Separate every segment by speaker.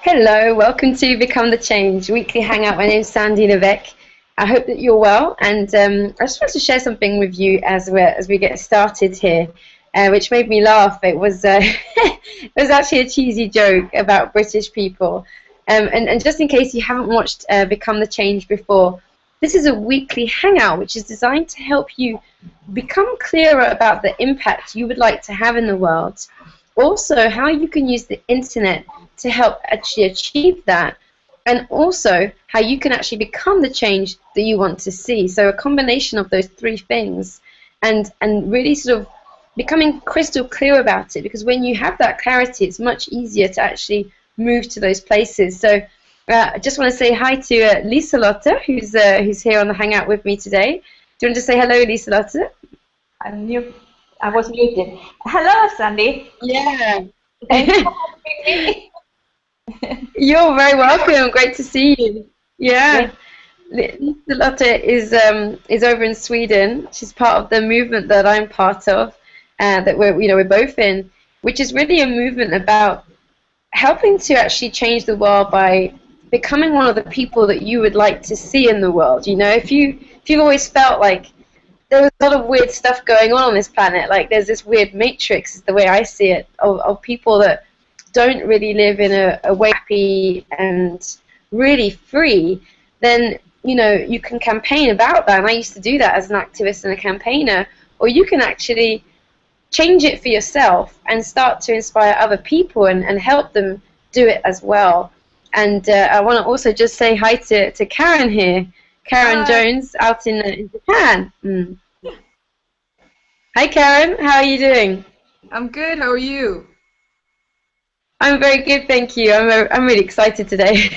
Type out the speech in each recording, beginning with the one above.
Speaker 1: Hello, welcome to Become the Change weekly hangout. My name's Sandy Levesque. I hope that you're well, and I just wanted to share something with you as we get started here, which made me laugh. It was it was actually a cheesy joke about British people, and just in case you haven't watched Become the Change before, this is a weekly hangout which is designed to help you become clearer about the impact you would like to have in the world. Also, how you can use the internet to help actually achieve that, and also how you can actually become the change that you want to see. So a combination of those three things, and really sort of becoming crystal clear about it, because when you have that clarity, it's much easier to actually move to those places. So I just want to say hi to Lisa Lotte, who's here on the Hangout with me today. Do you want to say hello, Lisa Lotte?
Speaker 2: I'm mute. I was muted. Hello, Sandy.
Speaker 1: Yeah.
Speaker 2: Thank you for having me.
Speaker 1: You're very welcome. Great to see you. Yeah. Lisa Lotte is over in Sweden. She's part of the movement that I'm part of, that we're both in, which is really a movement about helping to actually change the world by becoming one of the people that you would like to see in the world. You know, if you've always felt like there was a lot of weird stuff going on this planet, like there's this weird matrix, is the way I see it, of people that don't really live in a way happy and really free, then you can campaign about that. And I used to do that as an activist and a campaigner. Or you can actually change it for yourself and start to inspire other people and help them do it as well. And I want to also just say hi to Karen here. Karen Jones out in Japan. Hi Karen, how are you doing?
Speaker 3: I'm good. How are you?
Speaker 1: I'm very good, thank you. I'm really excited today.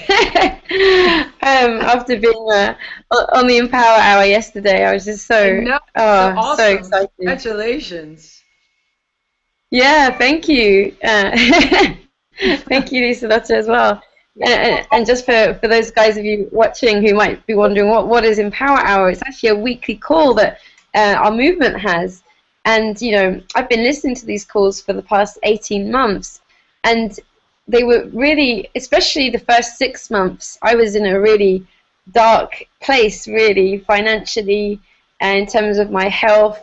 Speaker 1: After being on the Empower Hour yesterday, I was just so
Speaker 3: awesome.
Speaker 1: so excited.
Speaker 3: Congratulations.
Speaker 1: Yeah, thank you. Thank you, Lisa Lotte, as well. And just for those guys of you watching who might be wondering what is Empower Hour, it's actually a weekly call that our movement has. And I've been listening to these calls for the past 18 months, and they were really, especially the first 6 months, I was in a really dark place, really financially, and in terms of my health,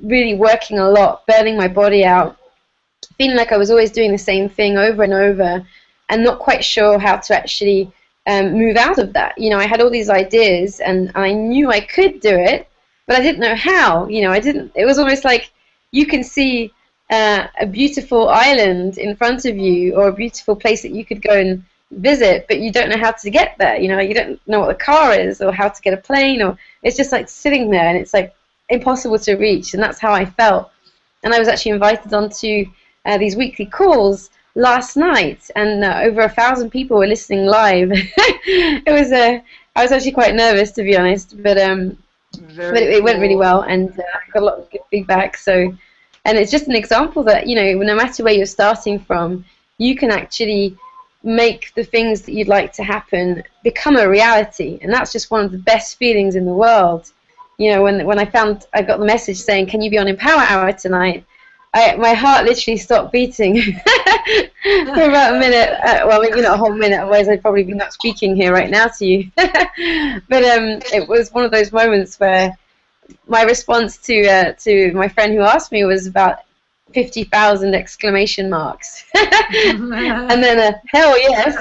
Speaker 1: really working a lot, burning my body out, feeling like I was always doing the same thing over and over, and not quite sure how to actually move out of that. I had all these ideas, and I knew I could do it, but I didn't know how. It was almost like you can see a beautiful island in front of you, or a beautiful place that you could go and visit, but you don't know how to get there. You don't know what the car is, or how to get a plane, or it's just like sitting there, and it's like impossible to reach. And that's how I felt. And I was actually invited onto these weekly calls last night, and over 1,000 people were listening live. I was actually quite nervous, to be honest, but it went really well, and I got a lot of good feedback. And it's just an example that no matter where you're starting from, you can actually make the things that you'd like to happen become a reality. And that's just one of the best feelings in the world. When I got the message saying, "Can you be on Empower Hour tonight?" My heart literally stopped beating for about a minute. Well, maybe not a whole minute, otherwise I'd probably be not speaking here right now to you. But it was one of those moments where my response to my friend who asked me was about 50,000 exclamation marks. And then hell yes.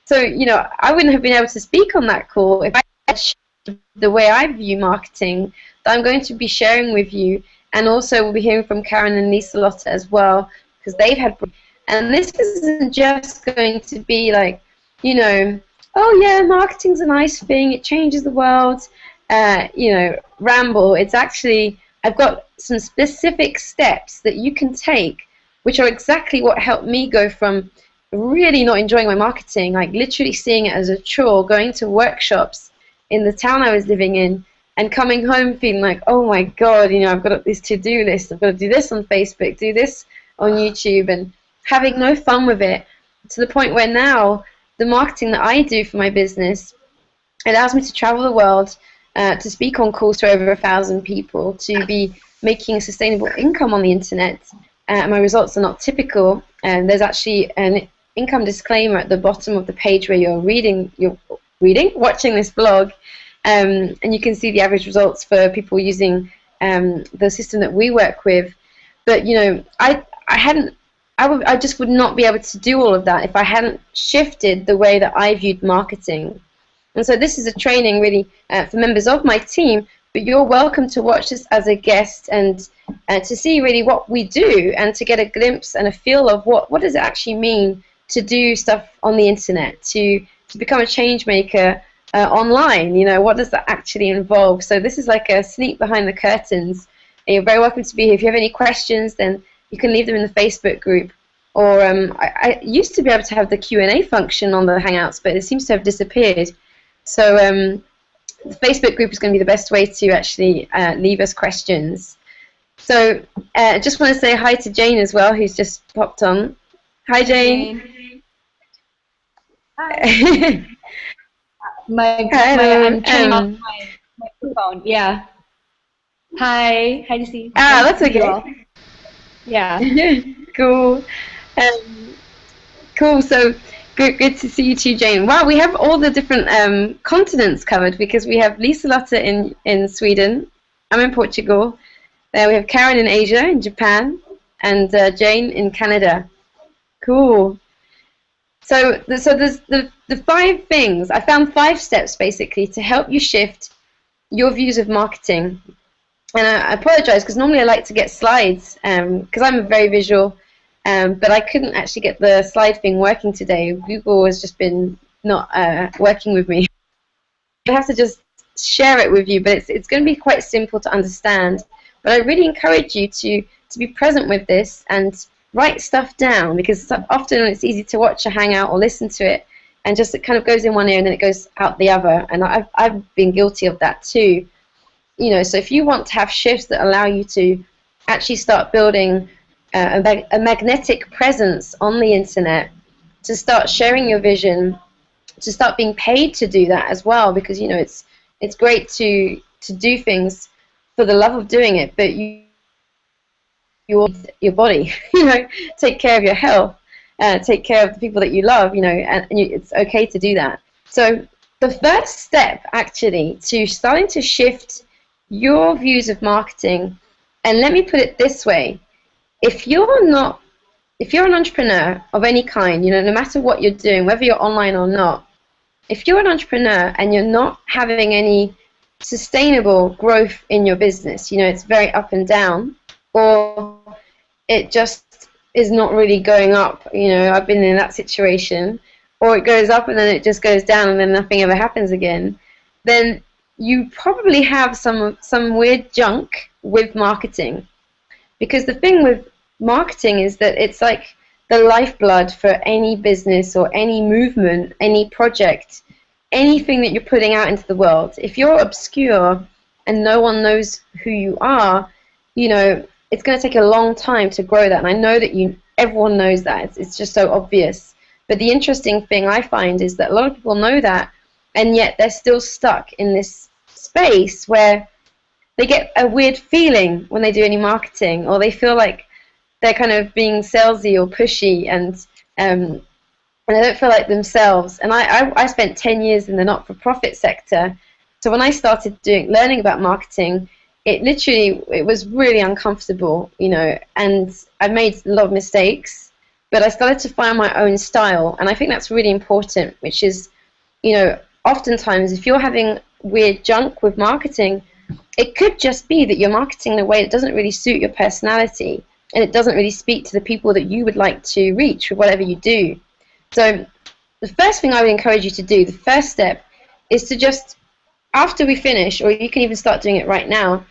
Speaker 1: So I wouldn't have been able to speak on that call if I had shared the way I view marketing that I'm going to be sharing with you. And also we'll be hearing from Karen and Lisa Lotte as well, because they've had. And this isn't just going to be like, oh yeah, marketing's a nice thing, it changes the world, ramble. It's actually, I've got some specific steps that you can take, which are exactly what helped me go from really not enjoying my marketing, like literally seeing it as a chore, going to workshops in the town I was living in, and coming home feeling like, oh my God, I've got this to-do list, I've got to do this on Facebook, do this on YouTube, and having no fun with it, to the point where now the marketing that I do for my business allows me to travel the world, to speak on calls to over 1,000 people, to be making a sustainable income on the internet. My results are not typical, And there's actually an income disclaimer at the bottom of the page where you're watching this blog, and you can see the average results for people using the system that we work with. But I just would not be able to do all of that if I hadn't shifted the way that I viewed marketing. And so this is a training really for members of my team, but you're welcome to watch this as a guest and to see really what we do and to get a glimpse and a feel of what does it actually mean to do stuff on the internet, to become a change maker online. What does that actually involve? So this is like a sneak behind the curtains. And you're very welcome to be here. If you have any questions, then you can leave them in the Facebook group. Or I used to be able to have the Q&A function on the Hangouts, but it seems to have disappeared. So the Facebook group is going to be the best way to actually leave us questions. So I just want to say hi to Jane as well, who's just popped on. Hi, Jane.
Speaker 2: Hi. I'm turning off my microphone. Yeah. Hi, Lucy.
Speaker 1: That's okay.
Speaker 2: Yeah.
Speaker 1: Cool. Cool. So good to see you too, Jane. Wow, we have all the different continents covered because we have Lisa-Lotte in Sweden. I'm in Portugal. We have Karen in Asia, in Japan, and Jane in Canada. Cool. So there's the 5 things. I found 5 steps basically to help you shift your views of marketing. And I apologize because normally I like to get slides because I'm a very visual, but I couldn't actually get the slide thing working today. Google has just been not working with me. I have to just share it with you, but it's going to be quite simple to understand. But I really encourage you to be present with this and write stuff down, because often it's easy to watch a Hangout or listen to it and just it kind of goes in one ear and then it goes out the other. And I've been guilty of that too. So if you want to have shifts that allow you to actually start building a magnetic presence on the internet, to start sharing your vision, to start being paid to do that as well, because it's great to do things for the love of doing it, but your body, take care of your health, take care of the people that you love, and it's okay to do that. So the first step actually to starting to shift your views of marketing, and let me put it this way, if you're an entrepreneur of any kind, no matter what you're doing, whether you're online or not, if you're an entrepreneur and you're not having any sustainable growth in your business, it's very up and down, or it just is not really going up, I've been in that situation, or it goes up and then it just goes down and then nothing ever happens again, then you probably have some weird junk with marketing. Because the thing with marketing is that it's like the lifeblood for any business or any movement, any project, anything that you're putting out into the world. If you're obscure and no one knows who you are, it's going to take a long time to grow that. And I know that everyone knows that. It's just so obvious. But the interesting thing I find is that a lot of people know that, and yet they're still stuck in this space where they get a weird feeling when they do any marketing, or they feel like they're kind of being salesy or pushy, and they don't feel like themselves. And I spent 10 years in the not-for-profit sector, so when I started learning about marketing, it was really uncomfortable, and I made a lot of mistakes, but I started to find my own style, and I think that's really important, which is, oftentimes if you're having weird junk with marketing, it could just be that you're marketing in a way that doesn't really suit your personality, and it doesn't really speak to the people that you would like to reach with whatever you do. So the first thing I would encourage you to do, the first step, is to just, after we finish, or you can even start doing it right now,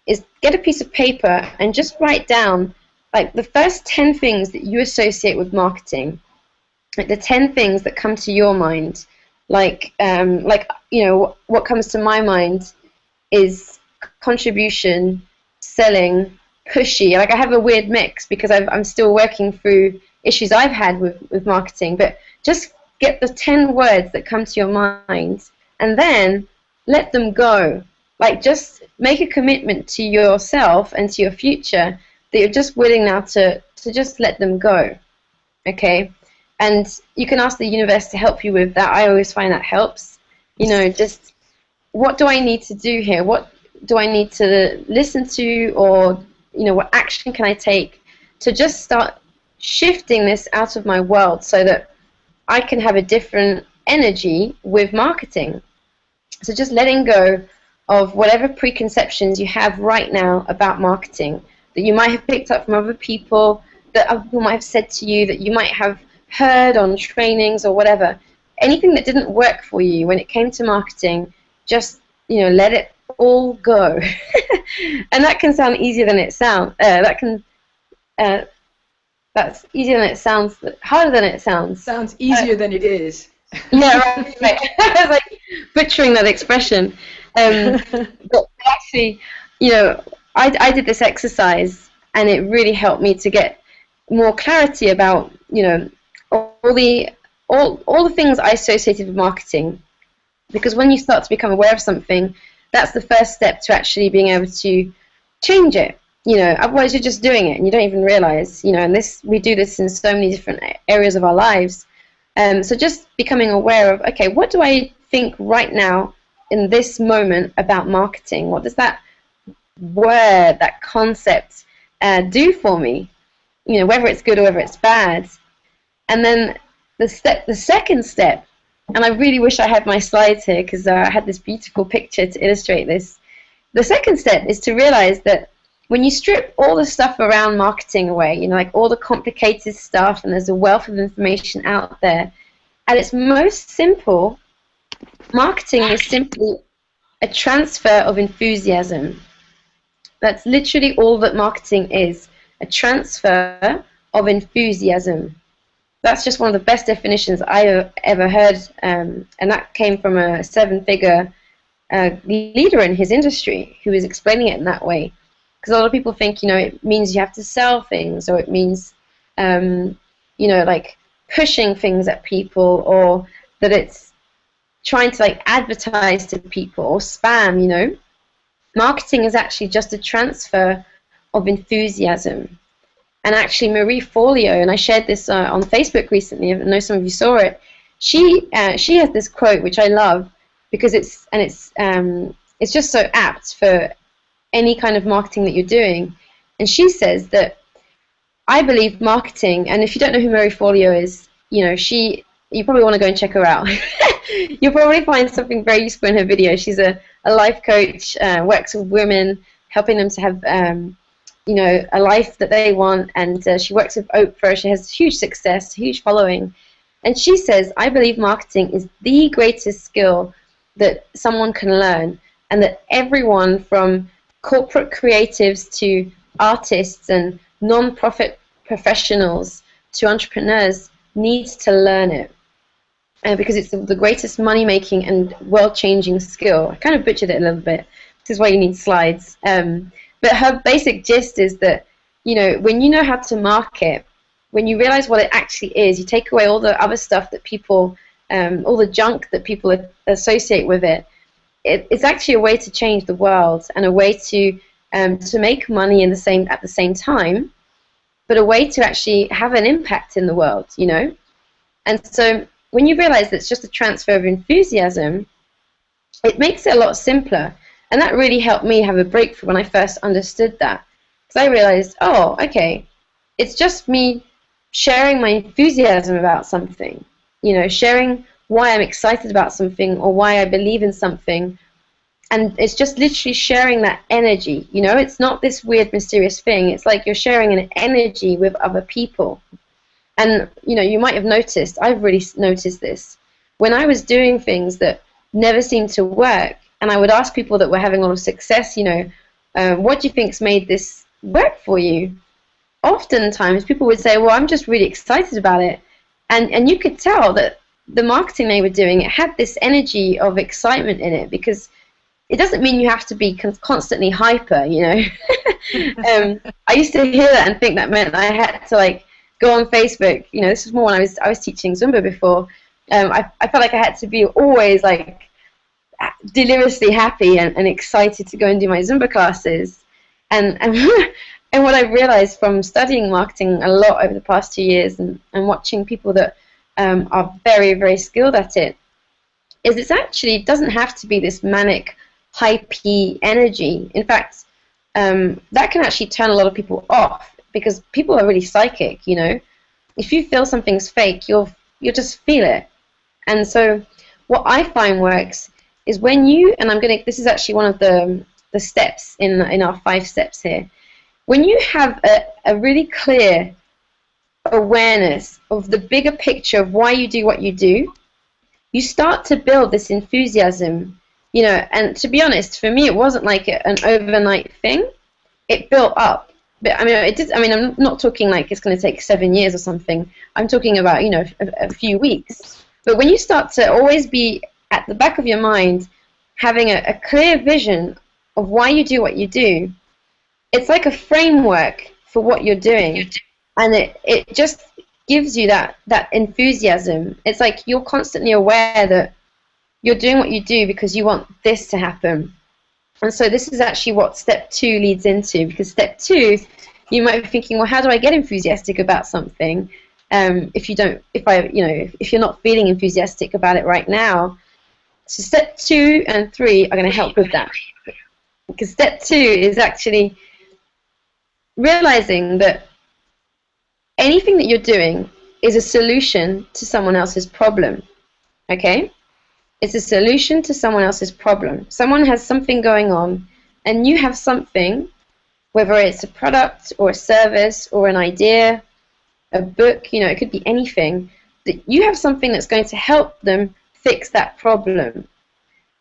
Speaker 1: is get a piece of paper and just write down like the first 10 things that you associate with marketing, like the 10 things that come to your mind. Like what comes to my mind is contribution, selling, pushy. Like I have a weird mix because I'm still working through issues I've had with marketing, but just get the 10 words that come to your mind and then let them go. Like just make a commitment to yourself and to your future that you're just willing now to just let them go. Okay, and you can ask the universe to help you with that. I always find that helps. Just what do I need to do here? What do I need to listen to, or what action can I take to just start shifting this out of my world so that I can have a different energy with marketing. So just letting go of whatever preconceptions you have right now about marketing that you might have picked up from other people, that other people might have said to you, that you might have heard on trainings or whatever. Anything that didn't work for you when it came to marketing, just let it all go. And that can sound easier than it sounds. That's easier than it sounds. Harder than it sounds.
Speaker 3: Sounds easier than it is.
Speaker 1: Yeah, right. I was like butchering that expression. But actually, I did this exercise, and it really helped me to get more clarity about, all the things I associated with marketing. Because when you start to become aware of something, that's the first step to actually being able to change it. Otherwise you're just doing it and you don't even realize. And we do this in so many different areas of our lives. So just becoming aware of, okay, what do I think right now in this moment about marketing? What does that word, that concept do for me? Whether it's good or whether it's bad. And then the second step, and I really wish I had my slides here because I had this beautiful picture to illustrate this. The second step is to realize that when you strip all the stuff around marketing away, like all the complicated stuff, and there's a wealth of information out there, at its most simple, marketing is simply a transfer of enthusiasm. That's literally all that marketing is, a transfer of enthusiasm. That's just one of the best definitions I've ever heard, and that came from a seven-figure leader in his industry who was explaining it in that way. Because a lot of people think, it means you have to sell things, or it means, like pushing things at people, or that it's trying to like advertise to people or spam. Marketing is actually just a transfer of enthusiasm. And actually, Marie Forleo, and I shared this on Facebook recently. I know some of you saw it. She has this quote which I love because it's just so apt for any kind of marketing that you're doing. And she says that, I believe marketing, and if you don't know who Marie Forleo is, you probably want to go and check her out. You'll probably find something very useful in her video. She's a life coach, works with women, helping them to have a life that they want, and she works with Oprah. She has huge success, huge following. And she says, I believe marketing is the greatest skill that someone can learn, and that everyone from corporate creatives to artists and non-profit professionals to entrepreneurs needs to learn it, because it's the greatest money-making and world-changing skill. I kind of butchered it a little bit. This is why you need slides. But her basic gist is that, when you know how to market, when you realize what it actually is, you take away all the other stuff that people, all the junk that people associate with it. It's actually a way to change the world, and a way to make money at the same time, but a way to actually have an impact in the world, And so when you realize that it's just a transfer of enthusiasm, it makes it a lot simpler. And that really helped me have a breakthrough when I first understood that. Because I realized, oh, okay, it's just me sharing my enthusiasm about something, sharing why I'm excited about something or why I believe in something. And it's just literally sharing that energy, It's not this weird, mysterious thing. It's like you're sharing an energy with other people. And, you might have noticed, I've really noticed this, when I was doing things that never seemed to work, and I would ask people that were having a lot of success, what do you think's made this work for you? Oftentimes, people would say, well, I'm just really excited about it. And you could tell that the marketing they were doing, it had this energy of excitement in it, because it doesn't mean you have to be constantly hyper, I used to hear that and think that meant I had to, like, go on Facebook. This was more when I was teaching Zumba before. I felt like I had to be always, like, deliriously happy and excited to go and do my Zumba classes. And And what I've realized from studying marketing a lot over the past 2 years and watching people that are very, very skilled at it, is it actually doesn't have to be this manic, hypey energy. In fact, that can actually turn a lot of people off because people are really psychic, you know. If you feel something's fake, you'll just feel it. And so what I find works is when you, and this is actually one of the steps in our 5 steps here. When you have a really clear awareness of the bigger picture of why you do what you do, you start to build this enthusiasm, you know. And to be honest, for me, it wasn't like an overnight thing. It built up. But I mean, it did. I mean, I'm not talking like it's going to take 7 years or something. I'm talking about, you know, a few weeks. But when you start to always be at the back of your mind, having a clear vision of why you do what you do, it's like a framework for what you're doing, and it just gives you that enthusiasm. It's like you're constantly aware that you're doing what you do because you want this to happen. And so this is actually what step 2 leads into, because step 2, you might be thinking, well, how do I get enthusiastic about something? If you're not feeling enthusiastic about it right now. So step 2 and 3 are going to help with that. Because step 2 is actually realizing that anything that you're doing is a solution to someone else's problem. Okay? It's a solution to someone else's problem. Someone has something going on, and you have something, whether it's a product or a service or an idea, a book, you know, it could be anything, that you have something that's going to help them fix that problem.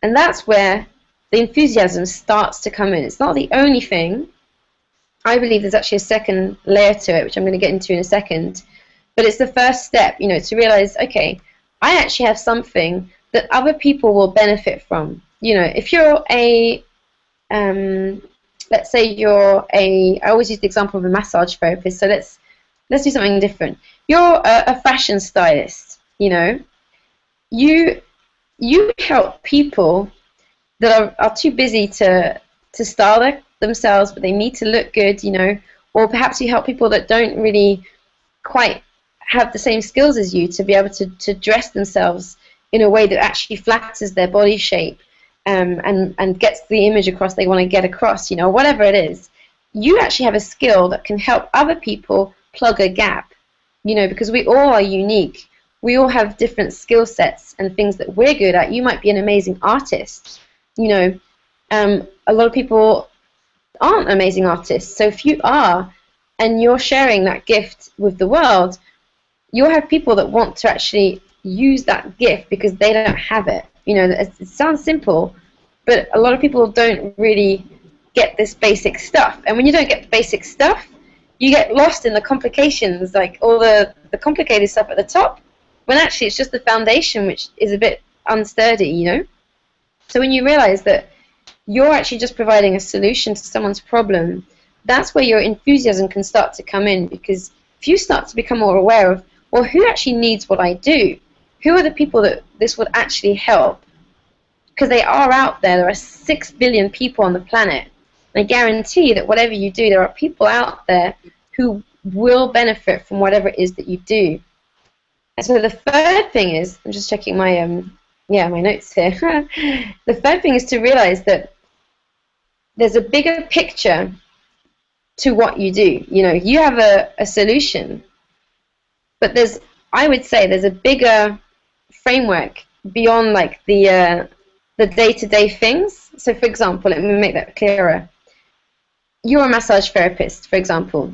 Speaker 1: And that's where the enthusiasm starts to come in. It's not the only thing. I believe there's actually a second layer to it, which I'm going to get into in a second. But it's the first step, you know, to realize, okay, I actually have something that other people will benefit from. You know, if you're let's say I always use the example of a massage therapist, so let's do something different. You're a fashion stylist, you know. You help people that are too busy to style themselves, but they need to look good, you know. Or perhaps you help people that don't really quite have the same skills as you to be able to dress themselves in a way that actually flatters their body shape and gets the image across they want to get across, you know, whatever it is. You actually have a skill that can help other people plug a gap, you know, because we all are unique. We all have different skill sets and things that we're good at. You might be an amazing artist, you know. A lot of people aren't amazing artists. So if you are, and you're sharing that gift with the world, you'll have people that want to actually use that gift because they don't have it. You know, it sounds simple, but a lot of people don't really get this basic stuff. And when you don't get the basic stuff, you get lost in the complications, like all the complicated stuff at the top, when actually it's just the foundation which is a bit unsturdy, you know. So when you realize that you're actually just providing a solution to someone's problem, that's where your enthusiasm can start to come in, because if you start to become more aware of, well, who actually needs what I do? Who are the people that this would actually help? Because they are out there. There are 6 billion people on the planet. I guarantee that whatever you do, there are people out there who will benefit from whatever it is that you do. And so the third thing is, I'm just checking my my notes here. The third thing is to realize that there's a bigger picture to what you do. You know, you have a solution, but I would say there's a bigger framework beyond like the day-to-day things. So for example, let me make that clearer. You're a massage therapist, for example,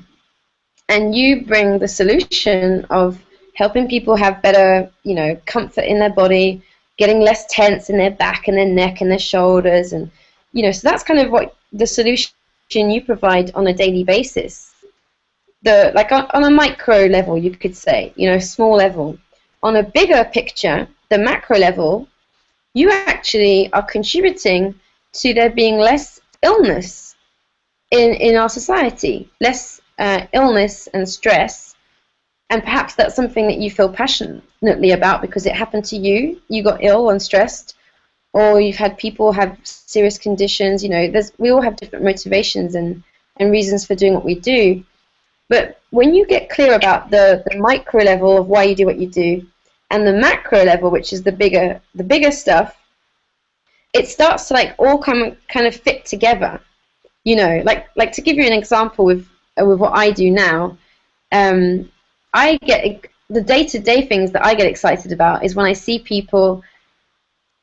Speaker 1: and you bring the solution of helping people have better, you know, comfort in their body, getting less tense in their back and their neck and their shoulders, and you know, so that's kind of what the solution you provide on a daily basis. Like on a micro level, you could say, you know, small level. On a bigger picture, the macro level, you actually are contributing to there being less illness in our society, less illness and stress, and perhaps that's something that you feel passionately about because it happened to you. You got ill and stressed, or you've had people have serious conditions. You know, we all have different motivations, and and reasons for doing what we do. But when you get clear about the micro level of why you do what you do, and the macro level, which is the bigger stuff, it starts to like all kind of fit together. You know, like to give you an example with what I do now, I get the day-to-day things that I get excited about is when I see people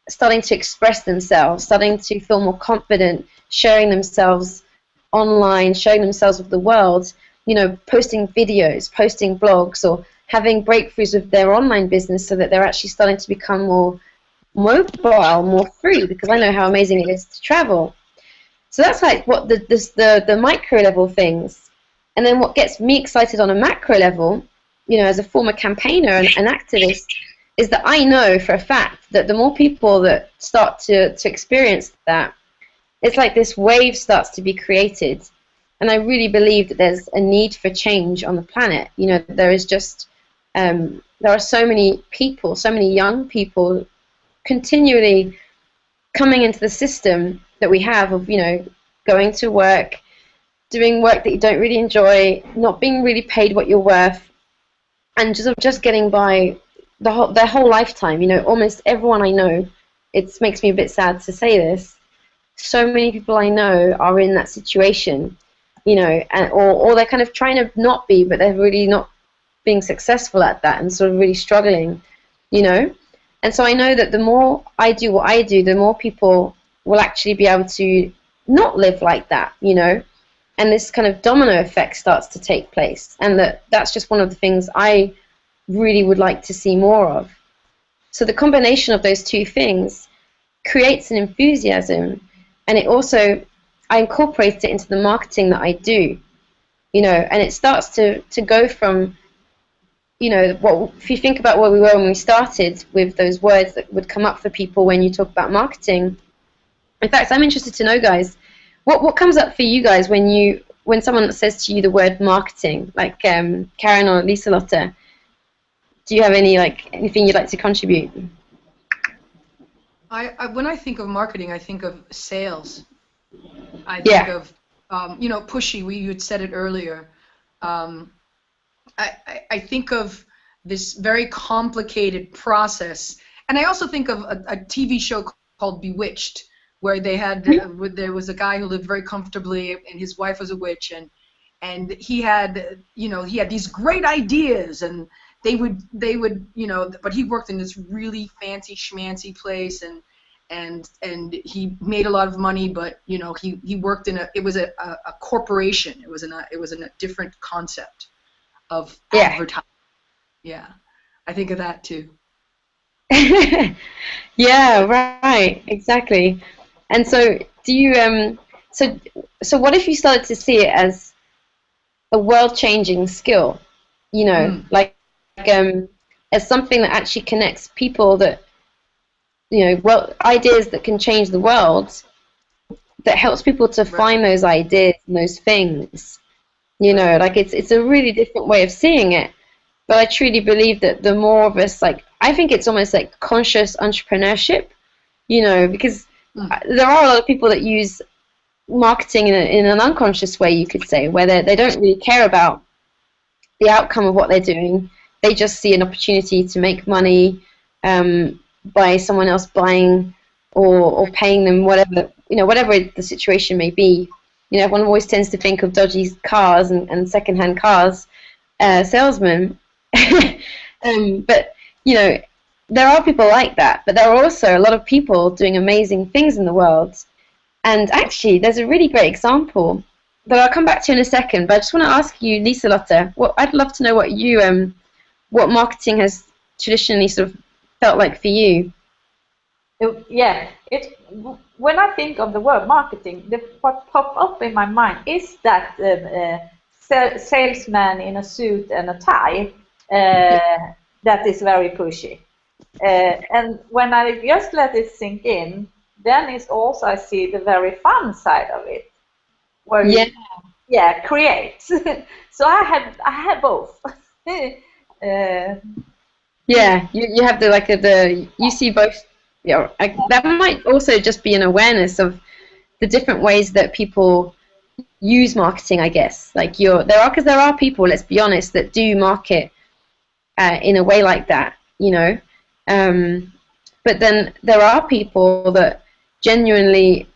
Speaker 1: starting to express themselves, starting to feel more confident, sharing themselves online, showing themselves with the world, you know, posting videos, posting blogs, or having breakthroughs with their online business so that they're actually starting to become more mobile, more free, because I know how amazing it is to travel. So that's like what the micro level things. And then what gets me excited on a macro level, you know, as a former campaigner and an activist, is that I know for a fact that the more people that start to experience that, it's like this wave starts to be created. And I really believe that there's a need for change on the planet. You know, there is just, there are so many people, so many young people continually coming into the system that we have of, you know, going to work, doing work that you don't really enjoy, not being really paid what you're worth, and just getting by their whole lifetime. You know, almost everyone I know, it makes me a bit sad to say this, so many people I know are in that situation, you know, and or they're kind of trying to not be, but they're really not being successful at that and sort of really struggling, you know. And so I know that the more I do what I do, the more people will actually be able to not live like that, you know. And this kind of domino effect starts to take place. And that's just one of the things I really would like to see more of. So the combination of those two things creates an enthusiasm, and it also, I incorporate it into the marketing that I do, you know, and it starts to go from, you know, if you think about where we were when we started with those words that would come up for people when you talk about marketing. In fact, I'm interested to know, guys, what comes up for you guys when someone says to you the word marketing, like Karen or Lisa-Lotte? Do you have anything you'd like to contribute?
Speaker 3: When I think of marketing, I think of sales. I think of, you know, pushy. You had said it earlier. I think of this very complicated process, and I also think of a TV show called Bewitched, where they had there was a guy who lived very comfortably, and his wife was a witch, and he had, you know, he had these great ideas, and they would you know, but he worked in this really fancy schmancy place, and he made a lot of money, but you know, he worked in it was a corporation. It was in a different concept of advertising. Yeah, I think of that too.
Speaker 1: Yeah, right, exactly. And so, do you so what if you started to see it as a world-changing skill? You know, as something that actually connects people, that, you know, well, ideas that can change the world, that helps people to find those ideas and those things. You know, like it's a really different way of seeing it. But I truly believe that the more of us, like, I think it's almost like conscious entrepreneurship, you know, because there are a lot of people that use marketing in an unconscious way, you could say, where they don't really care about the outcome of what they're doing. They just see an opportunity to make money by someone else buying or paying them whatever, you know, whatever the situation may be. You know, everyone always tends to think of dodgy cars and second-hand cars salesmen. But, you know, there are people like that, but there are also a lot of people doing amazing things in the world. And actually, there's a really great example that I'll come back to in a second, but I just want to ask you, Lisa-Lotte, I'd love to know what marketing has traditionally sort of felt like for you.
Speaker 4: Yeah, when I think of the word marketing, what pops up in my mind is that salesman in a suit and a tie that is very pushy. And when I just let it sink in, then it's also, I see the very fun side of it, where you create. So I have both.
Speaker 1: Yeah, you have you see both. Yeah, that might also just be an awareness of the different ways that people use marketing, I guess. Like because there are people, let's be honest, that do market in a way like that, you know. But then there are people that genuinely,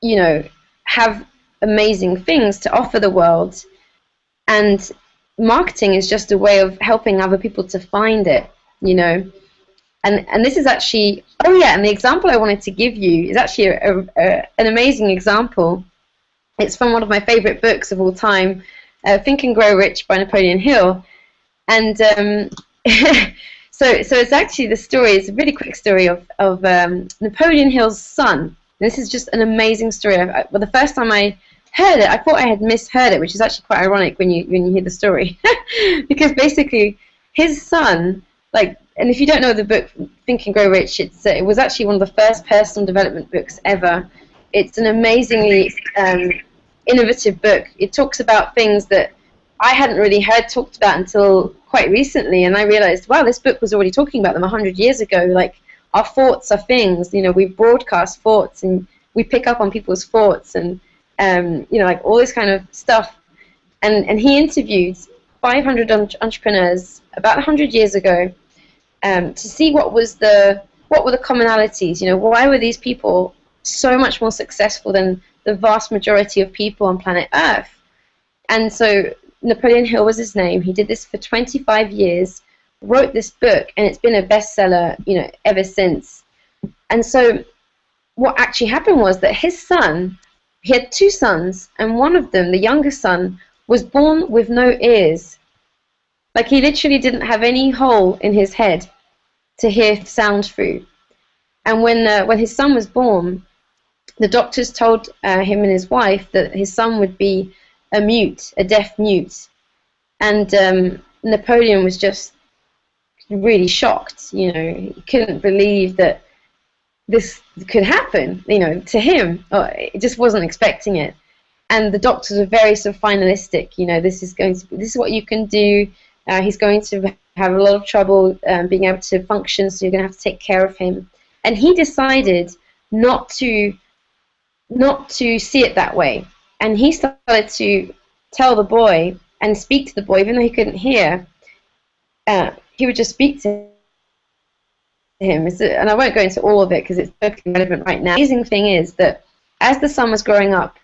Speaker 1: you know, have amazing things to offer the world, and marketing is just a way of helping other people to find it, you know. And this is actually, oh yeah, and the example I wanted to give you is actually an amazing example. It's from one of my favorite books of all time, Think and Grow Rich by Napoleon Hill. And so it's actually the story, it's a really quick story of Napoleon Hill's son. And this is just an amazing story. Well, the first time I heard it, I thought I had misheard it, which is actually quite ironic when you hear the story. Because basically his son, like, and if you don't know the book Think and Grow Rich, it was actually one of the first personal development books ever. It's an amazingly innovative book. It talks about things that I hadn't really heard talked about until quite recently, and I realized, wow, this book was already talking about them 100 years ago. Like, our thoughts are things, you know, we broadcast thoughts, and we pick up on people's thoughts, and you know, like all this kind of stuff. And he interviewed 500 entrepreneurs about 100 years ago, to see what were the commonalities. You know, why were these people so much more successful than the vast majority of people on planet Earth? And so Napoleon Hill was his name. He did this for 25 years, wrote this book, and it's been a bestseller, you know, ever since. And so what actually happened was that his son, he had two sons, and one of them, the younger son, was born with no ears. Like, he literally didn't have any hole in his head to hear sound through. And when his son was born, the doctors told him and his wife that his son would be a deaf mute. And Napoleon was just really shocked. You know, he couldn't believe that this could happen, you know, to him. He just wasn't expecting it. And the doctors were very sort of finalistic. You know, this is what you can do. He's going to have a lot of trouble being able to function, so you're going to have to take care of him. And he decided not to see it that way. And he started to tell the boy and speak to the boy, even though he couldn't hear. He would just speak to him. And I won't go into all of it because it's totally relevant right now. The amazing thing is that as the son was growing up,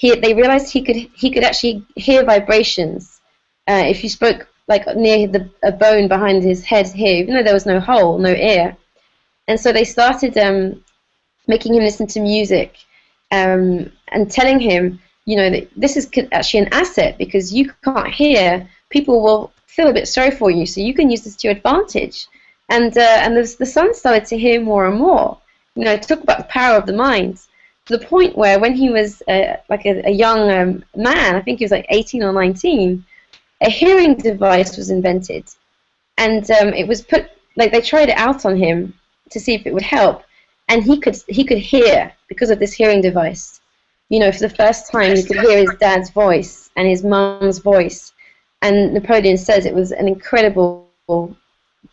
Speaker 1: they realized he could actually hear vibrations. If you spoke like near a bone behind his head here, even though there was no hole, no ear. And so they started making him listen to music and telling him, you know, that this is actually an asset, because you can't hear. People will feel a bit sorry for you, so you can use this to your advantage. And the son started to hear more and more. You know, talk about the power of the mind. To the point where when he was like a young man, I think he was like 18 or 19, a hearing device was invented. And it was put, like, they tried it out on him to see if it would help. And he could hear because of this hearing device. You know, for the first time, he could hear his dad's voice and his mum's voice. And Napoleon says it was an incredible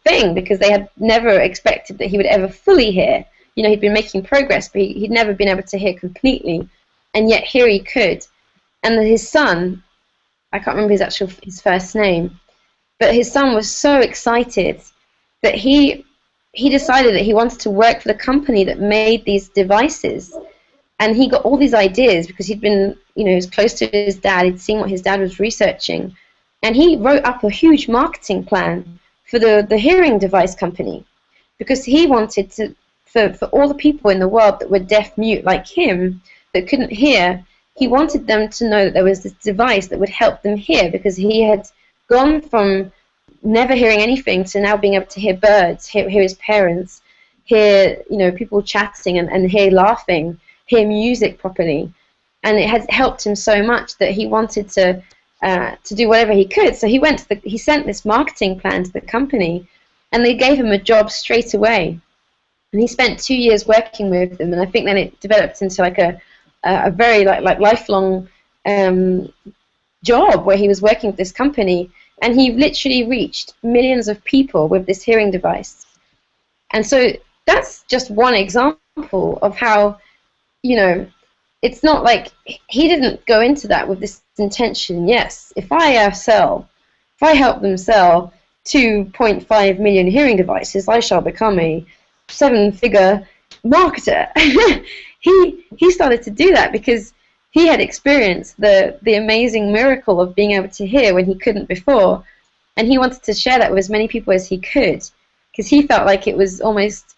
Speaker 1: thing, because they had never expected that he would ever fully hear. You know, he'd been making progress, but he'd never been able to hear completely. And yet here he could. And his son, I can't remember his first name, but his son was so excited that he decided that he wanted to work for the company that made these devices. And he got all these ideas because he'd been, you know, he was close to his dad. He'd seen what his dad was researching. And he wrote up a huge marketing plan for the hearing device company, because he wanted to, for all the people in the world that were deaf-mute like him, that couldn't hear, he wanted them to know that there was this device that would help them hear, because he had gone from never hearing anything to now being able to hear birds, hear his parents, hear, you know, people chatting and hear laughing, hear music properly. And it had helped him so much that he wanted to do whatever he could. So he sent this marketing plan to the company, and they gave him a job straight away. And he spent 2 years working with them, and I think then it developed into like a very like lifelong job where he was working with this company, and he literally reached millions of people with this hearing device. And so that's just one example of how, you know, it's not like he didn't go into that with this intention. Yes, if I help them sell 2.5 million hearing devices, I shall become a 7-figure marketer. he started to do that because he had experienced the amazing miracle of being able to hear when he couldn't before, and he wanted to share that with as many people as he could, because he felt like it was almost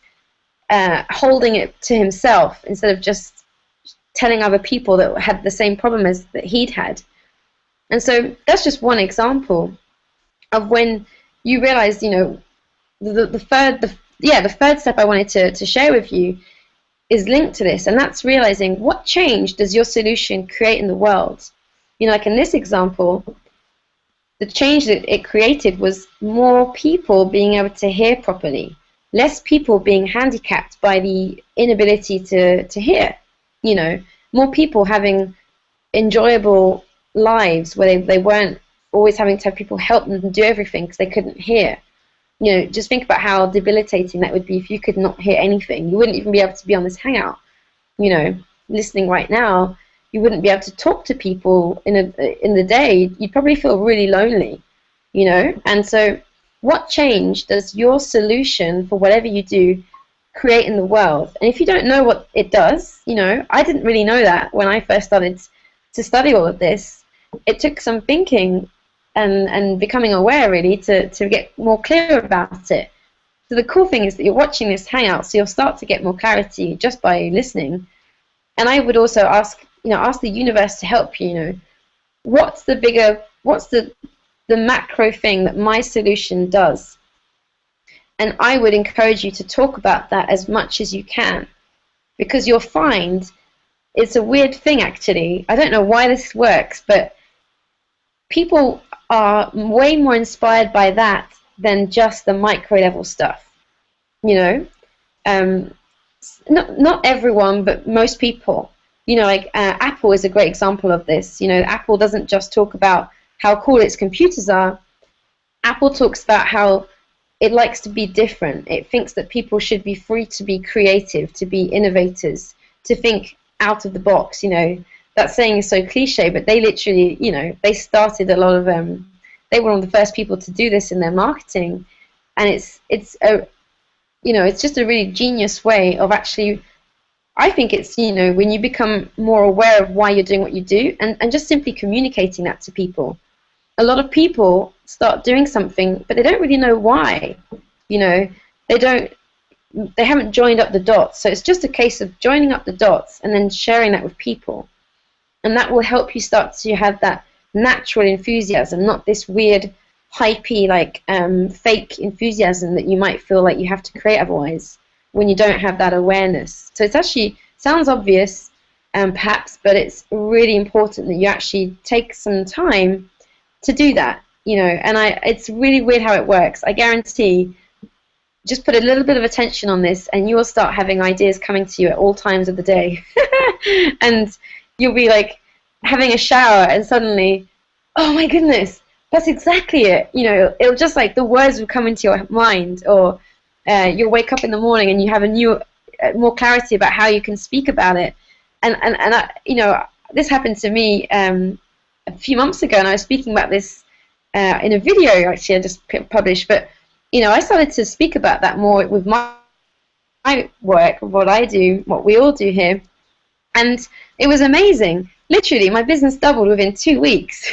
Speaker 1: holding it to himself instead of just telling other people that had the same problem as that he'd had. And so that's just one example of when you realize, you know, the third step I wanted to share with you is linked to this, and that's realizing what change does your solution create in the world. You know, like in this example, the change that it created was more people being able to hear properly, less people being handicapped by the inability to hear. You know, more people having enjoyable lives where they weren't always having to have people help them do everything because they couldn't hear. You know, just think about how debilitating that would be if you could not hear anything. You wouldn't even be able to be on this Hangout. You know, listening right now, you wouldn't be able to talk to people in the day. You'd probably feel really lonely. You know, and so what change does your solution for whatever you do create in the world? And if you don't know what it does, you know, I didn't really know that when I first started to study all of this. It took some thinking and becoming aware, really, to get more clear about it. So the cool thing is that you're watching this Hangout, so you'll start to get more clarity just by listening. And I would also ask the universe to help you. You know, what's the macro thing that my solution does? And I would encourage you to talk about that as much as you can, because you'll find it's a weird thing, actually. I don't know why this works, but people are way more inspired by that than just the micro level stuff. You know, not everyone, but most people. You know, like Apple is a great example of this. You know, Apple doesn't just talk about how cool its computers are. Apple talks about how it likes to be different. It thinks that people should be free to be creative, to be innovators, to think out of the box. You know, that saying is so cliche, but they literally, you know, they started a lot of they were one of the first people to do this in their marketing, and it's just a really genius way of actually. I think it's, you know, when you become more aware of why you're doing what you do, and just simply communicating that to people. A lot of people start doing something, but they don't really know why. You know, they haven't joined up the dots. So it's just a case of joining up the dots and then sharing that with people. And that will help you start to have that natural enthusiasm, not this weird, hypey, like fake enthusiasm that you might feel like you have to create otherwise when you don't have that awareness. So it's actually, sounds obvious, perhaps, but it's really important that you actually take some time to do that, you know. And it's really weird how it works. I guarantee, just put a little bit of attention on this and you will start having ideas coming to you at all times of the day. And you'll be like having a shower and suddenly, oh my goodness, that's exactly it. You know, it'll just like the words will come into your mind, or you'll wake up in the morning and you have more clarity about how you can speak about it. And you know, this happened to me a few months ago, and I was speaking about this in a video actually I just published. But you know, I started to speak about that more with my work, what I do, what we all do here, and it was amazing. Literally, my business doubled within 2 weeks.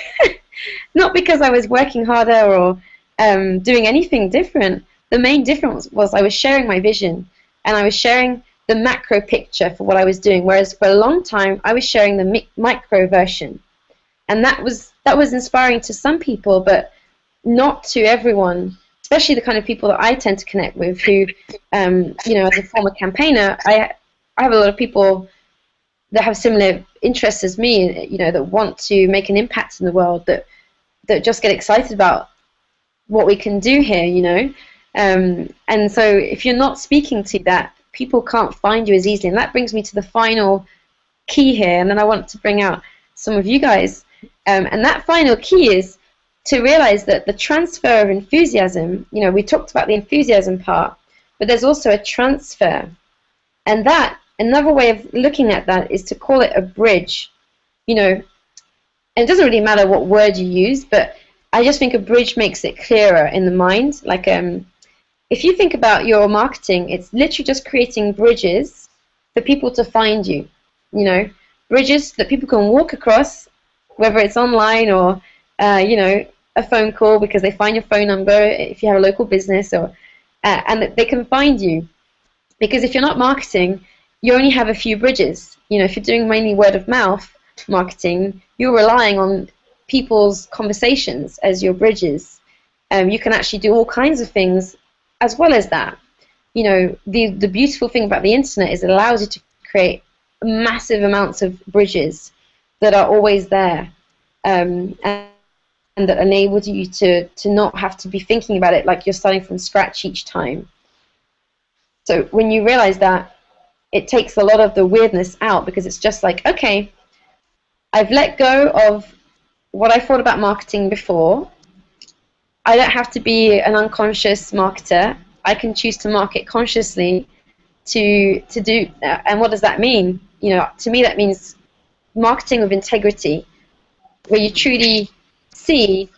Speaker 1: Not because I was working harder or doing anything different. The main difference was I was sharing my vision, and I was sharing the macro picture for what I was doing, whereas for a long time I was sharing the micro version. And that was inspiring to some people, but not to everyone, especially the kind of people that I tend to connect with who, you know, as a former campaigner, I have a lot of people that have similar interests as me, you know, that want to make an impact in the world, that just get excited about what we can do here, you know. And so if you're not speaking to that, people can't find you as easily. And that brings me to the final key here, and then I want to bring out some of you guys. And that final key is to realize that the transfer of enthusiasm, you know, we talked about the enthusiasm part, but there's also a transfer. And that another way of looking at that is to call it a bridge. You know, and it doesn't really matter what word you use, but I just think a bridge makes it clearer in the mind. Like, if you think about your marketing, it's literally just creating bridges for people to find you. You know, bridges that people can walk across, whether it's online or, you know, a phone call because they find your phone number if you have a local business, or and that they can find you. Because if you're not marketing, you only have a few bridges. You know, if you're doing mainly word of mouth marketing, you're relying on people's conversations as your bridges. You can actually do all kinds of things as well as that. You know, the beautiful thing about the internet is it allows you to create massive amounts of bridges that are always there, and that enables you to not have to be thinking about it like you're starting from scratch each time. So when you realize that, it takes a lot of the weirdness out, because it's just like, okay, I've let go of what I thought about marketing before. I don't have to be an unconscious marketer. I can choose to market consciously to do, and what does that mean? You know, to me that means marketing with integrity, where you truly see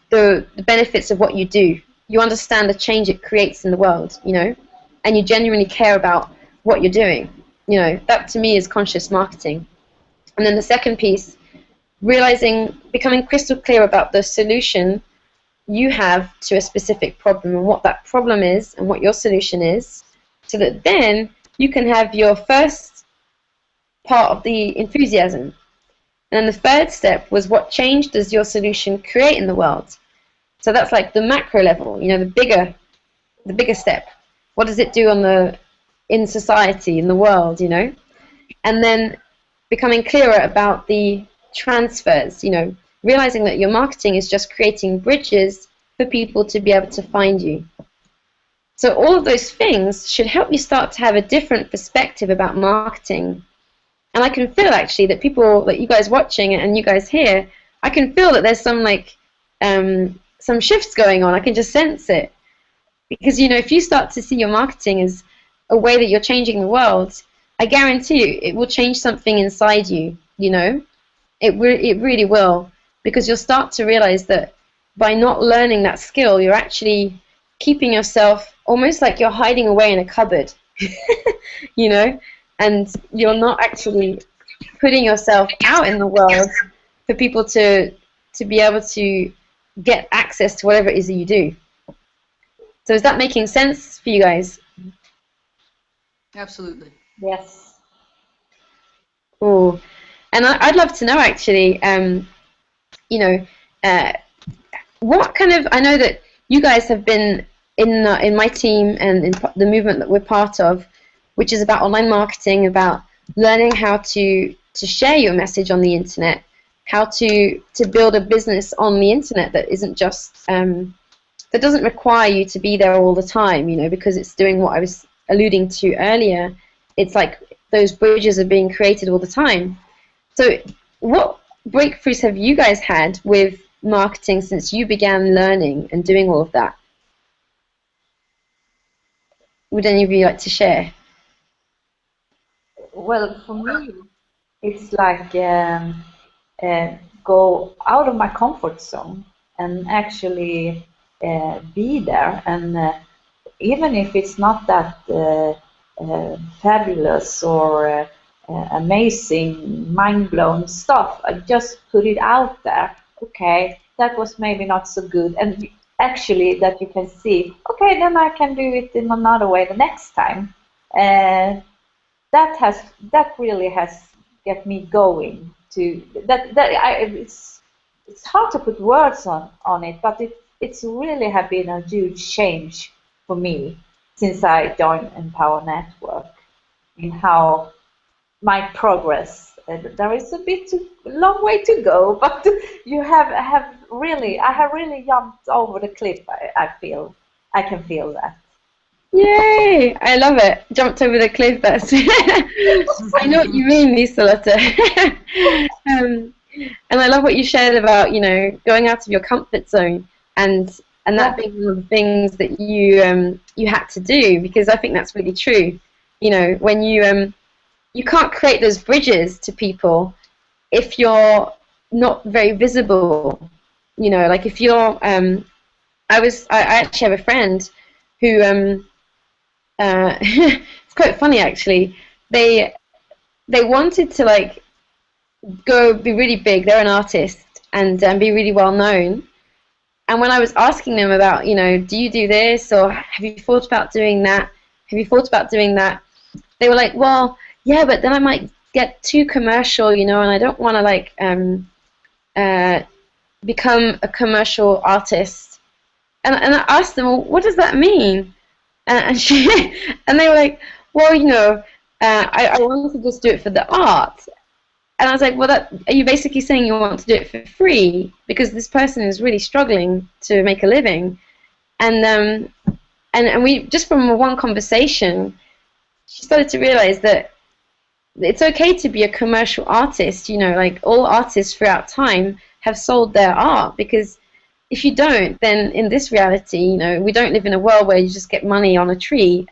Speaker 1: the benefits of what you do. You understand the change it creates in the world, you know, and you genuinely care about what you're doing. You know, that to me is conscious marketing. And then the second piece, becoming crystal clear about the solution you have to a specific problem and what that problem is and what your solution is, so that then you can have your first part of the enthusiasm. And then the third step was, what change does your solution create in the world? So that's like the macro level, you know, the bigger step. What does it do in society, in the world, you know? And then becoming clearer about the transfers, you know, realizing that your marketing is just creating bridges for people to be able to find you. So all of those things should help you start to have a different perspective about marketing. And I can feel actually that people, like you guys watching and you guys here, I can feel that there's some shifts going on. I can just sense it. Because, you know, if you start to see your marketing as a way that you're changing the world, I guarantee you it will change something inside you, you know. It really will. Because you'll start to realize that by not learning that skill, you're actually keeping yourself almost like you're hiding away in a cupboard, you know, and you're not actually putting yourself out in the world for people to be able to get access to whatever it is that you do. So is that making sense for you guys?
Speaker 3: Absolutely.
Speaker 4: Yes.
Speaker 1: Cool. And I'd love to know actually, you know, what kind of, I know that you guys have been in my team and in the movement that we're part of, which is about online marketing, about learning how to share your message on the internet, how to build a business on the internet that isn't just, that doesn't require you to be there all the time, you know, because it's doing what I was alluding to earlier. It's like those bridges are being created all the time. So what breakthroughs have you guys had with marketing since you began learning and doing all of that? Would any of you like to share?
Speaker 4: Well, for me, it's like go out of my comfort zone and actually be there. And even if it's not that fabulous or amazing, mind-blowing stuff, I just put it out there. Okay, that was maybe not so good. And actually that you can see, okay, then I can do it in another way the next time. That really has get me going to it's hard to put words on it, but it's really have been a huge change for me since I joined Empower Network in how my progress. There is a long way to go, but I have really jumped over the cliff. I feel I can feel that.
Speaker 1: Yay! I love it. Jumped over the cliff. That's. I know what you mean, Lisa-Lotte. And I love what you shared about, you know, going out of your comfort zone and that being one of the things that you had to do, because I think that's really true. You know, when you you can't create those bridges to people if you're not very visible. You know, like if you're, I actually have a friend who, it's quite funny actually. They wanted to like go be really big. They're an artist and be really well known. And when I was asking them about, you know, do you do this or have you thought about doing that? Have you thought about doing that? They were like, well, yeah, but then I might get too commercial, you know, and I don't want to like become a commercial artist. And I asked them, well, what does that mean? And and they were like, well, you know, I want to just do it for the art. And I was like, well, are you basically saying you want to do it for free? Because this person is really struggling to make a living. And we, just from one conversation, she started to realize that it's okay to be a commercial artist. You know, like all artists throughout time have sold their art, because if you don't, then in this reality, you know, we don't live in a world where you just get money on a tree.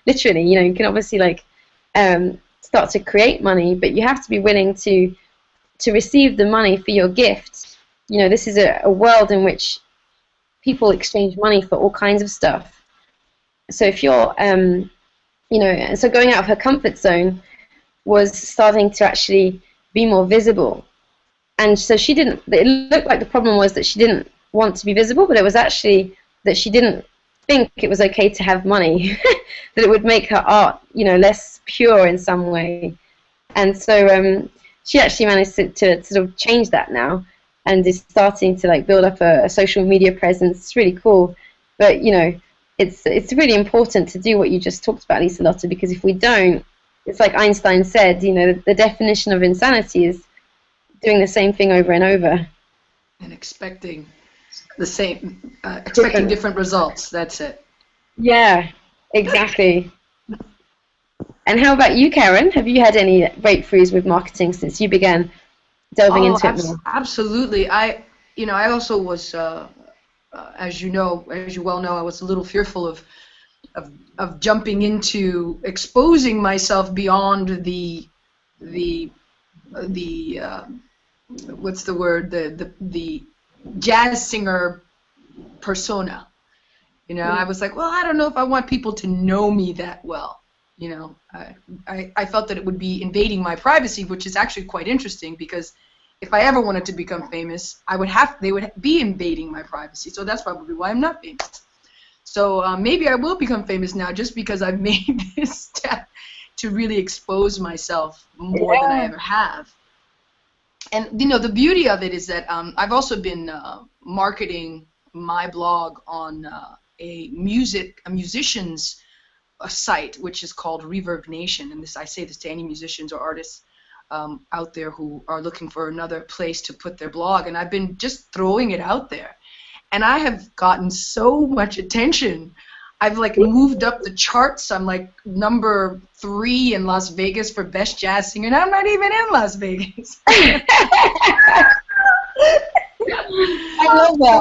Speaker 1: Literally, you know, you can obviously like start to create money, but you have to be willing to receive the money for your gift. You know, this is a world in which people exchange money for all kinds of stuff. So if you're, you know, and so going out of her comfort zone was starting to actually be more visible. And so she didn't, it looked like the problem was that she didn't want to be visible, but it was actually that she didn't think it was okay to have money, that it would make her art, you know, less pure in some way. And so she actually managed to sort of change that now, and is starting to like build up a social media presence. It's really cool. But, you know, it's really important to do what you just talked about, Liselotte, because if we don't, it's like Einstein said, you know, the definition of insanity is doing the same thing over and over.
Speaker 3: And expecting the same, expecting different results. That's it.
Speaker 1: Yeah, exactly. And how about you, Karen? Have you had any breakthroughs with marketing since you began delving into it more?
Speaker 3: Absolutely. I also was, as you well know, I was a little fearful of jumping into exposing myself beyond the what's the word, the jazz singer persona. You know, I was like, well, I don't know if I want people to know me that well. You know, I felt that it would be invading my privacy, which is actually quite interesting, because if I ever wanted to become famous, they would be invading my privacy. So that's probably why I'm not famous. So maybe I will become famous now, just because I've made this step to really expose myself more than I ever have. And, you know, the beauty of it is that I've also been marketing my blog on a musician's site, which is called Reverb Nation. And I say this to any musicians or artists out there who are looking for another place to put their blog. And I've been just throwing it out there. And I have gotten so much attention. I've like moved up the charts. I'm like number 3 in Las Vegas for best jazz singer, and I'm not even in Las Vegas.
Speaker 1: I love that.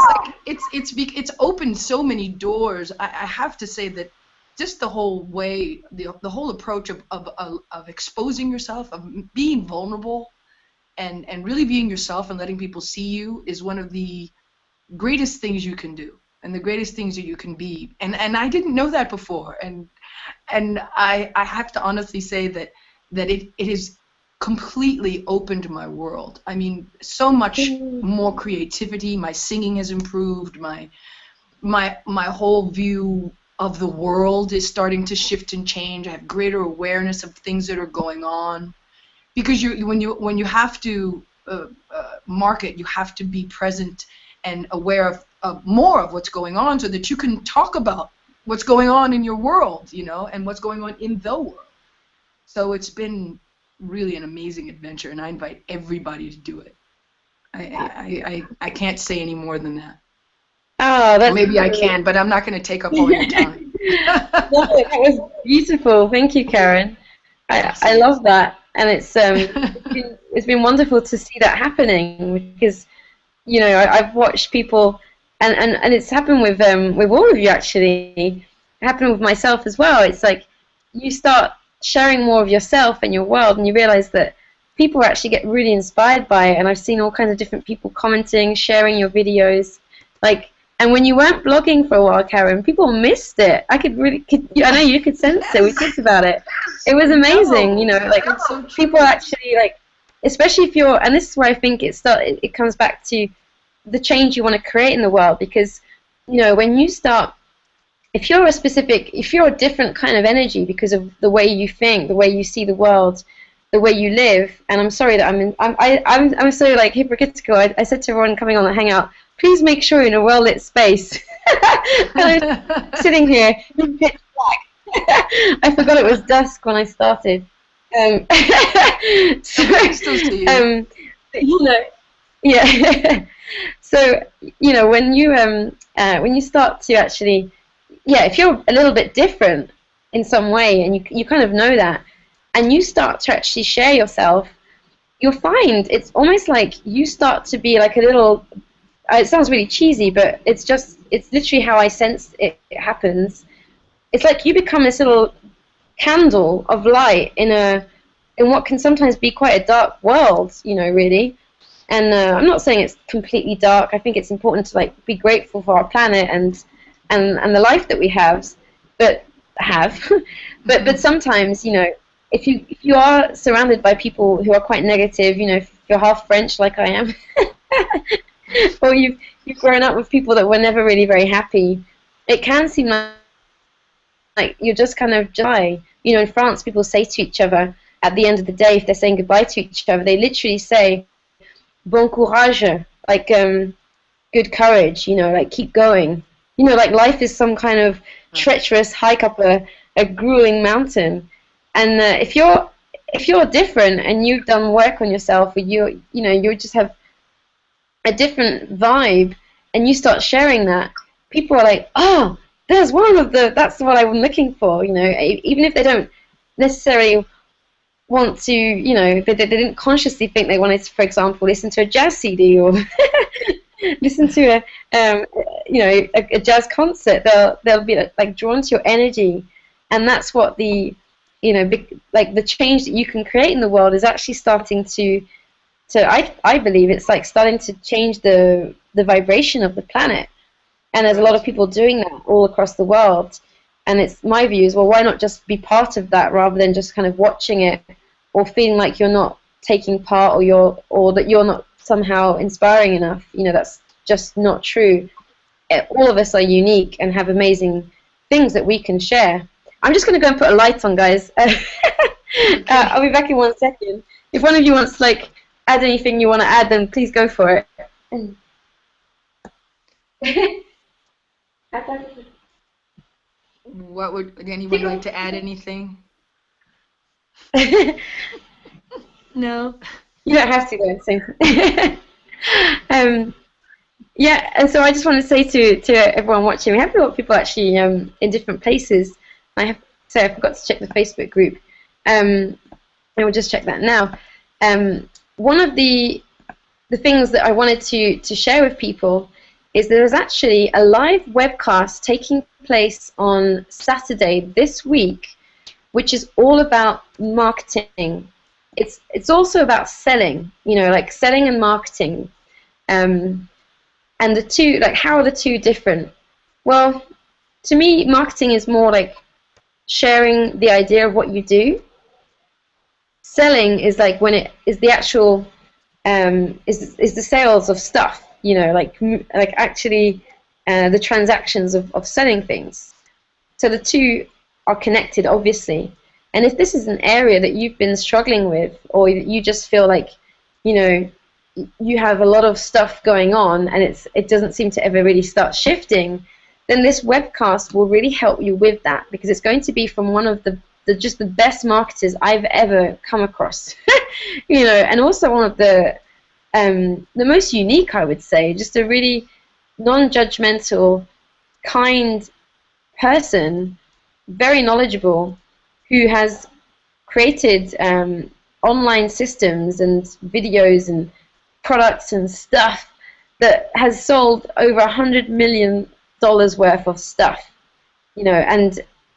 Speaker 3: So it's opened so many doors. I have to say that just the whole way, the whole approach of exposing yourself, of being vulnerable, and really being yourself and letting people see you is one of the greatest things you can do, and the greatest things that you can be. And I didn't know that before, and I have to honestly say that it has completely opened my world. I mean, so much more creativity. My singing has improved. My whole view of the world is starting to shift and change. I have greater awareness of things that are going on. Because when you have to market, you have to be present and aware of more of what's going on, so that you can talk about what's going on in your world, you know, and what's going on in the world. So it's been really an amazing adventure, and I invite everybody to do it. I can't say any more than that.
Speaker 1: Oh, that's
Speaker 3: maybe I can, but I'm not going to take up all your time.
Speaker 1: No, that was beautiful. Thank you, Karen. I love that. And it's been wonderful to see that happening, because, you know, I've watched people, and it's happened with all of you actually. It happened with myself as well. It's like you start sharing more of yourself and your world, and you realize that people actually get really inspired by it. And I've seen all kinds of different people commenting, sharing your videos, like. And when you weren't blogging for a while, Karen, people missed it. I know you could sense it. We talked about it. It was amazing, you know, like
Speaker 3: so
Speaker 1: people actually like, especially if you're, and this is where I think it comes back to the change you want to create in the world, because, you know, when you start, if you're a different kind of energy because of the way you think, the way you see the world, the way you live, and I'm sorry that I'm so like hypocritical. I said to everyone coming on the Hangout, please make sure you're in a well-lit space. And I'm sitting here in pitch black. I forgot it was dusk when I started. So, you know, yeah. So, you know, when you start to actually, yeah, if you're a little bit different in some way, and you kind of know that, and you start to actually share yourself, you'll find it's almost like you start to be like a little. It sounds really cheesy, but it's literally how I sense it happens. It's like you become this little candle of light in what can sometimes be quite a dark world, you know, really. And I'm not saying it's completely dark. I think it's important to like be grateful for our planet and the life that we have, but sometimes, you know, if you are surrounded by people who are quite negative, you know, if you're half French like I am. Or you've grown up with people that were never really very happy, it can seem like you're just kind of dry. You know, in France, people say to each other at the end of the day, if they're saying goodbye to each other, they literally say bon courage, like good courage, you know, like keep going. You know, like life is some kind of treacherous hike up a grueling mountain. And if you're different and you've done work on yourself, or you just have a different vibe, and you start sharing that, people are like, oh, that's what I'm looking for, you know, even if they don't necessarily want to, you know, they didn't consciously think they wanted to, for example, listen to a jazz CD or listen to a jazz concert. They'll be like drawn to your energy, and that's what the change that you can create in the world is actually starting to I believe it's like starting to change the vibration of the planet. And there's a lot of people doing that all across the world. And it's my view is, well, why not just be part of that rather than just kind of watching it or feeling like you're not taking part or that you're not somehow inspiring enough. You know, that's just not true. All of us are unique and have amazing things that we can share. I'm just going to go and put a light on, guys. I'll be back in 1 second. If one of you wants to add anything you want to add, then please go for it.
Speaker 3: Would anyone like to add anything?
Speaker 2: No.
Speaker 1: You don't have to go and yeah, and so I just want to say to everyone watching, we have a lot of people actually in different places. I forgot to check the Facebook group. I will just check that now. One of the things that I wanted to share with people is there is actually a live webcast taking place on Saturday this week, which is all about marketing. It's also about selling, you know, like selling and marketing. And the two, like, how are the two different? Well, to me, marketing is more like sharing the idea of what you do. Selling is like when it is the actual is the sales of stuff, you know, like actually the transactions of selling things. So the two are connected, obviously. And if this is an area that you've been struggling with, or you just feel like, you know, you have a lot of stuff going on and it doesn't seem to ever really start shifting, then this webcast will really help you with that, because it's going to be from one of the best marketers I've ever come across. You know, and also one of the most unique, I would say, just a really non-judgmental, kind person, very knowledgeable, who has created online systems and videos and products and stuff that has sold over $100 million worth of stuff, you know,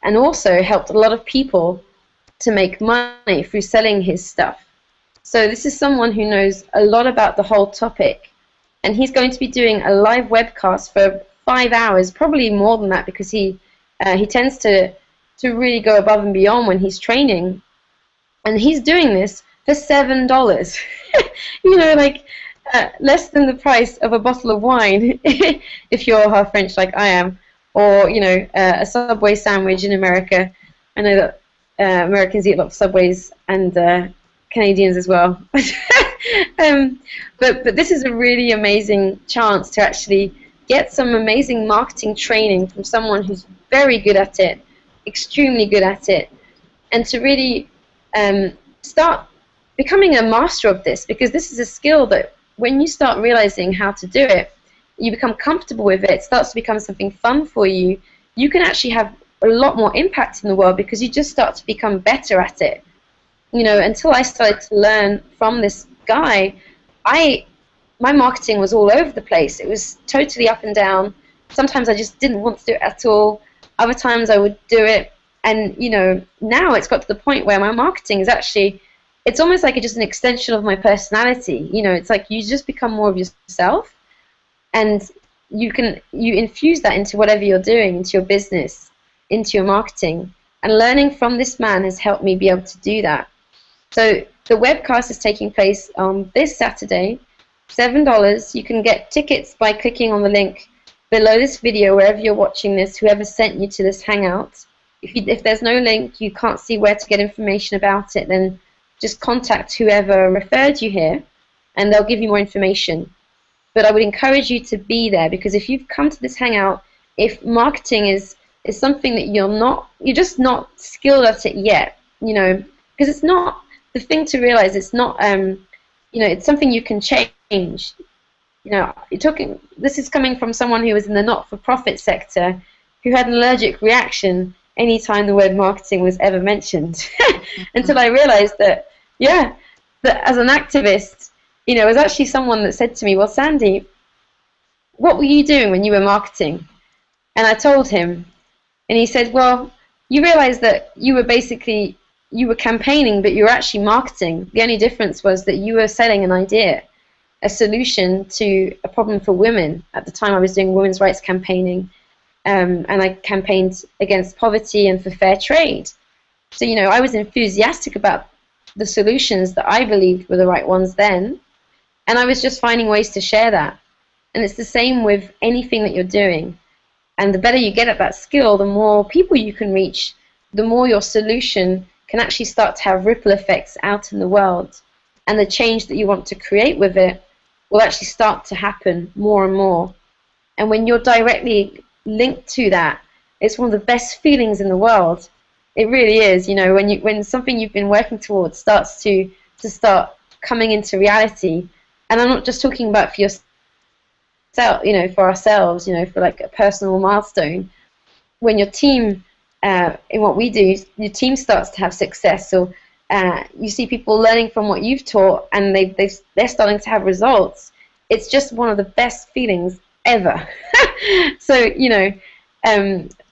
Speaker 1: and also helped a lot of people to make money through selling his stuff. So this is someone who knows a lot about the whole topic, and he's going to be doing a live webcast for 5 hours, probably more than that, because he tends to really go above and beyond when he's training, and he's doing this for $7. You know, like less than the price of a bottle of wine if you're half French like I am, or you know, a Subway sandwich in America. I know that Americans eat a lot of Subways, and Canadians as well. But this is a really amazing chance to actually get some amazing marketing training from someone who's very good at it, extremely good at it, and to really start becoming a master of this, because this is a skill that when you start realizing how to do it, you become comfortable with it, it starts to become something fun for you, you can actually have a lot more impact in the world because you just start to become better at it. You know, until I started to learn from this guy, my marketing was all over the place. It was totally up and down. Sometimes I just didn't want to do it at all. Other times I would do it. And, you know, now it's got to the point where my marketing is actually, it's almost like it's just an extension of my personality. You know, it's like you just become more of yourself, and you infuse that into whatever you're doing, into your business, into your marketing. And learning from this man has helped me be able to do that. So the webcast is taking place on this Saturday, $7. You can get tickets by clicking on the link below this video, wherever you're watching this, whoever sent you to this Hangout. If there's no link, you can't see where to get information about it, then just contact whoever referred you here, and they'll give you more information. But I would encourage you to be there, because if you've come to this Hangout, if marketing is something that you're just not skilled at it yet, you know, because it's not, the thing to realize, it's not, you know, it's something you can change. You know, this is coming from someone who was in the not-for-profit sector, who had an allergic reaction anytime the word marketing was ever mentioned. Until I realized that, yeah, that as an activist, you know, it was actually someone that said to me, well, Sandy, what were you doing when you were marketing? And I told him, and he said, well, you realize that you were campaigning, but you were actually marketing. The only difference was that you were selling an idea, a solution to a problem for women. At the time I was doing women's rights campaigning, and I campaigned against poverty and for fair trade. So, you know, I was enthusiastic about the solutions that I believed were the right ones then, and I was just finding ways to share that. And it's the same with anything that you're doing. And the better you get at that skill, the more people you can reach, the more your solution can actually start to have ripple effects out in the world. And the change that you want to create with it will actually start to happen more and more. And when you're directly linked to that, it's one of the best feelings in the world. It really is. You know, when something you've been working towards starts to start coming into reality, and I'm not just talking about for yourself, you know, for ourselves, you know, for like a personal milestone. When your team, in what we do, your team starts to have success. So you see people learning from what you've taught, and they're starting to have results. It's just one of the best feelings ever. So, you know,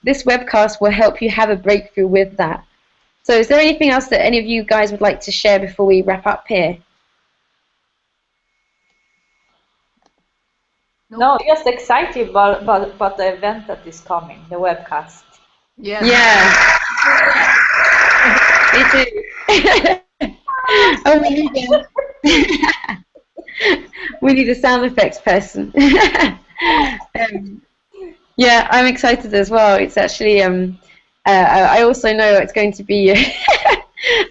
Speaker 1: this webcast will help you have a breakthrough with that. So is there anything else that any of you guys would like to share before we wrap up here?
Speaker 4: No, just excited about the event that is coming, the webcast.
Speaker 3: Yeah.
Speaker 1: Yeah. Me too. Oh, we need a sound effects person. Yeah, I'm excited as well. It's actually, I also know it's going to be,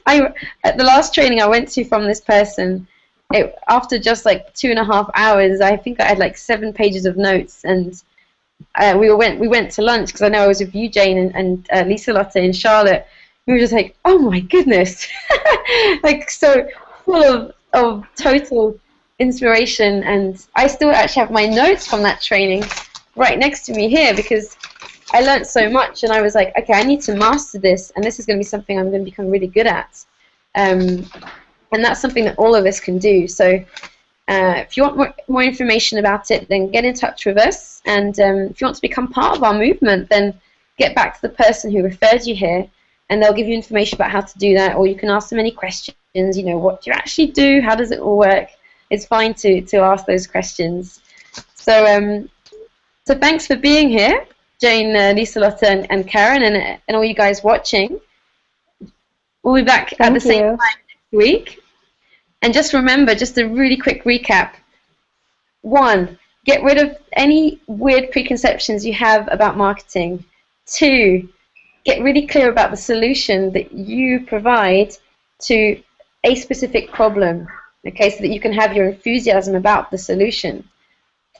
Speaker 1: at the last training I went to from this person, after just like 2.5 hours, I think I had like 7 pages of notes, and we went to lunch, because I know I was with you, Jane, and Lisa Lotte and Charlotte. We were just like, oh my goodness, like so full of total inspiration. And I still actually have my notes from that training right next to me here, because I learned so much, and I was like, okay, I need to master this, and this is going to be something I'm going to become really good at. And that's something that all of us can do. So if you want more information about it, then get in touch with us. And if you want to become part of our movement, then get back to the person who referred you here, and they'll give you information about how to do that, or you can ask them any questions. You know, what do you actually do? How does it all work? It's fine to ask those questions. So so thanks for being here, Jane, Liselotte, and Karen, and all you guys watching. We'll be back at the same time next week. And just remember, just a really quick recap. 1, get rid of any weird preconceptions you have about marketing. 2, get really clear about the solution that you provide to a specific problem, okay, so that you can have your enthusiasm about the solution.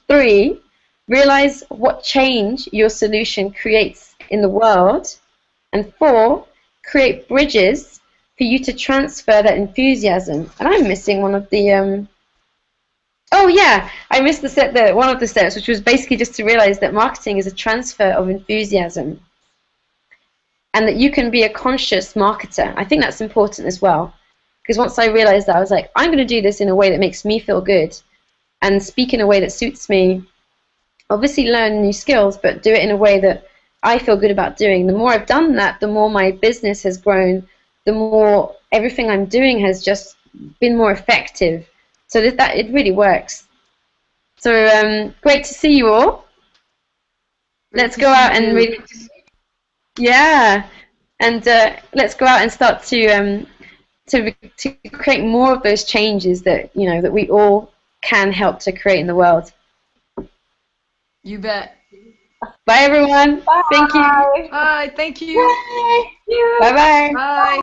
Speaker 1: 3, realize what change your solution creates in the world. And 4, create bridges for you to transfer that enthusiasm. And I'm missing one of the oh yeah, I missed one of the steps, which was basically just to realize that marketing is a transfer of enthusiasm, and that you can be a conscious marketer. I think that's important as well, because once I realized that, I was like, I'm going to do this in a way that makes me feel good, and speak in a way that suits me. Obviously learn new skills, but do it in a way that I feel good about doing. The more I've done that, the more my business has grown, the more everything I'm doing has just been more effective. So that it really works. So great to see you all. Let's go out and really, yeah, and let's go out and start to create more of those changes that that we all can help to create in the world.
Speaker 3: You bet.
Speaker 1: Bye everyone.
Speaker 4: Bye.
Speaker 1: Thank you.
Speaker 3: Bye. Thank you.
Speaker 1: Bye. Bye.
Speaker 3: Bye.